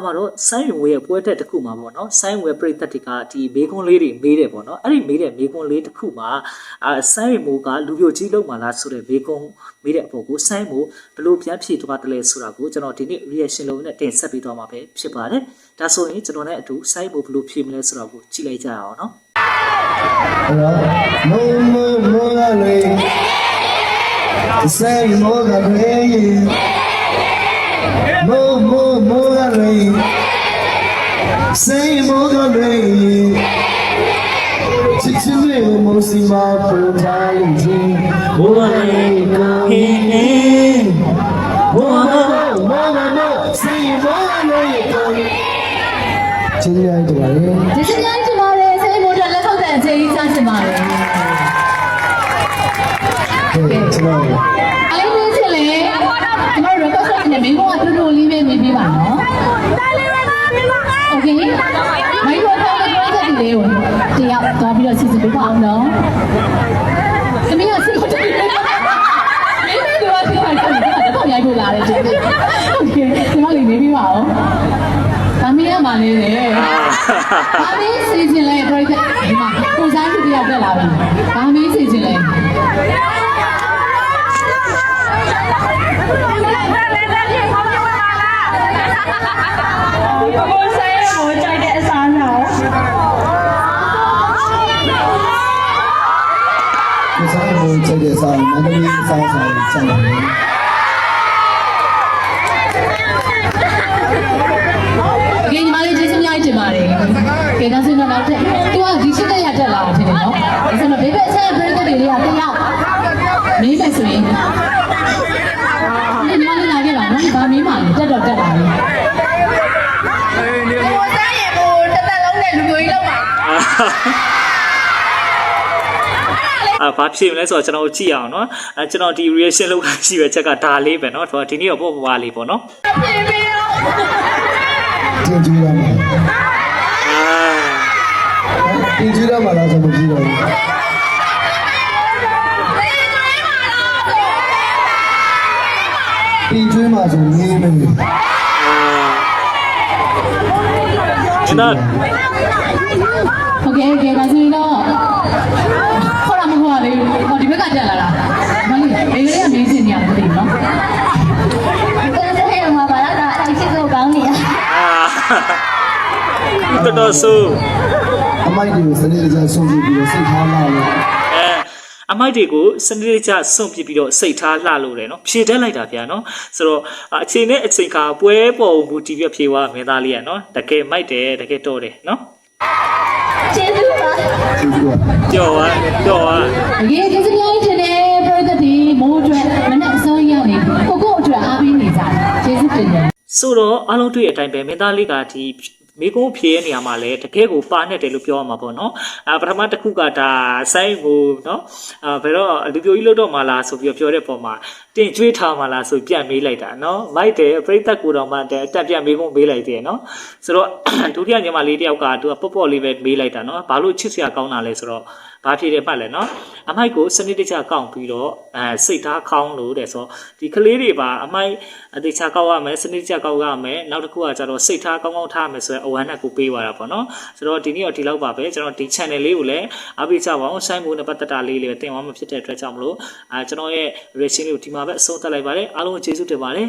မှာတော့ဆိုင်းဝေရဲ့ပွဲတက်တစ်ခုမှာပေါ့နော်ဆိုင်းဝေပရိသတ်တွေကဒီမေကွန်းလေးတွေမေးတယ်ပေါ့နော်အဲ့ဒီမေးတဲ့မေကွန်းလေးတစ်ခုမှာဆိုင်းမိုးကလူပြိုကြီးလုံးမှာလားဆိုတဲ့မေကွန်းမေးတဲ့အပေါ်ကိုဆိုင်းမိုးဘလို့ပြန်ဖြေသွားတယ်လဲဆိုတာကိုကျွန်တော်ဒီနေ့ reaction လုံးနဲ့တင်ဆက်ပေးသွားမှာပဲဖြစ်ပါတယ်ဒါဆိုရင်ကျွန်တော်နဲ့အတူဆိုင်းမိုးဘလို့ဖြေမလဲဆိုတာကိုကြည့်လိုက်ကြရအောင်နော်မိုးကလေးဆိုင်းမိုးကလေးမိုးကလေးဆိုင်းမိုးကလေးချစ်ချစ်လေးမိုးစီမပူထားလို့မိုးကလေးဟင်းနေမိုးစီမိုးလေးချစ်ရတဲ့ပါလေဒီစရိုင်းချင်ပါတယ်ဆိုင်းမိုးတက်လက်ထောက်တဲ့အချိန်ကြီးစားချင်ပါတယ်ကျွန်တော်အဲ့ဒီချင်လေကျွန်တော် record ဆက်နေမင်းကတူတူလေးပဲမေးပေးပါနော်โอเคမိုင်းတော့တော့ပြောချက်ဒီလေးကိုတယောက်သွားပြီးတော့စီစဉ်ပေးပါအောင်နော်သမီးကစီစဉ်ပေးပါမင်းတို့ကစီစဉ်ပေးပါတော့ရိုက်ဖို့လာတယ်ဒီโอเคကျွန်တော်လေးမေးပေးပါအောင်ဒါမင်းရပါလေလေဒါမင်းစီစဉ်လဲပြိတ္တာဒီမှာကိုစားသူတယောက်တက်လာပြီဒါမင်းစီစဉ်လဲကိုဆိုင်ရမိုးကြိုက်တဲ့အစားနော်ကိုဆိုင်မိုးကြိုက်တဲ့အစားမန္တလေးအစားစားစံတယ်ဒီညီမလေးကျေးဇူးများတင်ပါတယ်။ကဲဒါဆိုတော့နောက်ထပ်သူကဒီရှိတဲ့ရတက်လာတာဖြစ်နေနော်။ဒါဆိုတော့ဘေးဘက်ဆက်ပြည့်တဲ့တွေကတယောက်မေးမယ်ဆိုရင်ညီမလေးလာခဲ့ပါနော်။ဗာမေးပါလေတက်တော့တက်ပါလေကိုဆိုင်ရမိုးတစ်သက်လုံးနဲ့လူမျိုးကြီးလောက်ပါဘာဖြစ်မလဲဆိုတော့ကျွန်တော်ကြည့်အောင်နော်ကျွန်တော်ဒီ reaction လုပ်တာရှိပဲချက်ကဒါလေးပဲနော်ဒီနေ့တော့ပေါ့ပွားလေးပေါ့နော်ပြင်ပြီးတော့တင်ကြည့်ရမှာတင်ကြည့်ရမှာလားကျွန်တော်ကြည့်တော့တင်ကြည့်မှာဆိုနေမယ်ကျွန်တော်โอเคကဲဒါဆိုတော့ခေါ်ရမခေါ်ရလေဟောဒီဘက်ကတက်လာတာမလေးဘေးကလေးကမေးစင်နေရတယ်မသိဘူးနော်ကိုဆိုင်ရမှာပါလားဒါအဲ့ချစ်ကိုကောင်းနေရတော်ဆူအမိုက်တွေကိုစနေကြဆုံးပြီးတော့စိတ်ထားလာလို့အမိုက်တွေကိုစနစ်တကျစွန့်ပစ်ပြီးတော့စိတ်ထားလှလို့တယ်နော်ဖြည့်တက်လိုက်တာဗျာနော်ဆိုတော့အချိန်နဲ့အချိန်ခါပွဲပေါ်မူတည်ပြဖြည့်သွားမင်းသားလေးရနော်တကယ်မိုက်တယ်တကယ်တော့တယ်နော်ကျေးဇူးပါကြော်သွားအရေးကြီးစရာကြီးတယ်ပရိသတ်ဒီမိုးအတွက်မနဲ့အစိုးရနေကိုအတွက်အားပေးနေကြတယ်ကျေးဇူးတင်တယ်ဆိုတော့အားလုံးတွေ့တဲ့အတိုင်းပဲမင်းသားလေးကဒီမိကုန်းဖြေရဲ့နေရာမှာလည်းတကယ်ကိုပါနေတယ်လို့ပြောရမှာပေါ့နော်ပထမတစ်ခုကဒါဆိုင်းကိုနော်ဘယ်တော့လူပြိုကြီးလို့တော့မလားဆိုပြီးပြောတဲ့ပုံမှာတင်ကျွေးထားမလားဆိုပြန်မေးလိုက်တာနော်မိုက်တယ်ပြိသက်ကိုတော့မှတက်ပြန်မေးကုန်မေးလိုက်တယ်နော်ဆိုတော့ဒုတိယညီမလေးတယောက်ကသူကပေါ့ပေါ့လေးပဲမေးလိုက်တာနော်ဘာလို့ချစ်စရာကောင်းတာလဲဆိုတော့ဘာဖြစ်တယ်မှတ်လဲနော်အမိုက်ကိုစနစ်တကျကောက်ပြီးတော့စိတ်ထားခေါင်းလို့တဲ့ဆိုဒီကလေးတွေပါအမိုက်အသေးချာကောက်ရမယ်စနစ်တကျကောက်ရမယ်နောက်တစ်ခုကကျတော့စိတ်ထားကောင်းကောင်းထားမယ်ဆိုရင်အဝမ်းနဲ့ကိုပေးသွားတာပေါ့နော်ဆိုတော့ဒီနေ့တော့ဒီလောက်ပါပဲကျွန်တော်ဒီ channel လေးကိုလည်းအားပေးကြပါအောင်ဆိုင်းမိုးနဲ့ပတ်သက်တာလေးလည်းတင်သွားမှာဖြစ်တဲ့အတွက်ကြောင့်မလို့ကျွန်တော်ရဲ့ reaction လေးကိုဒီမှာပဲအဆုံးသတ်လိုက်ပါတယ်အားလုံးကျေးဇူးတင်ပါတယ်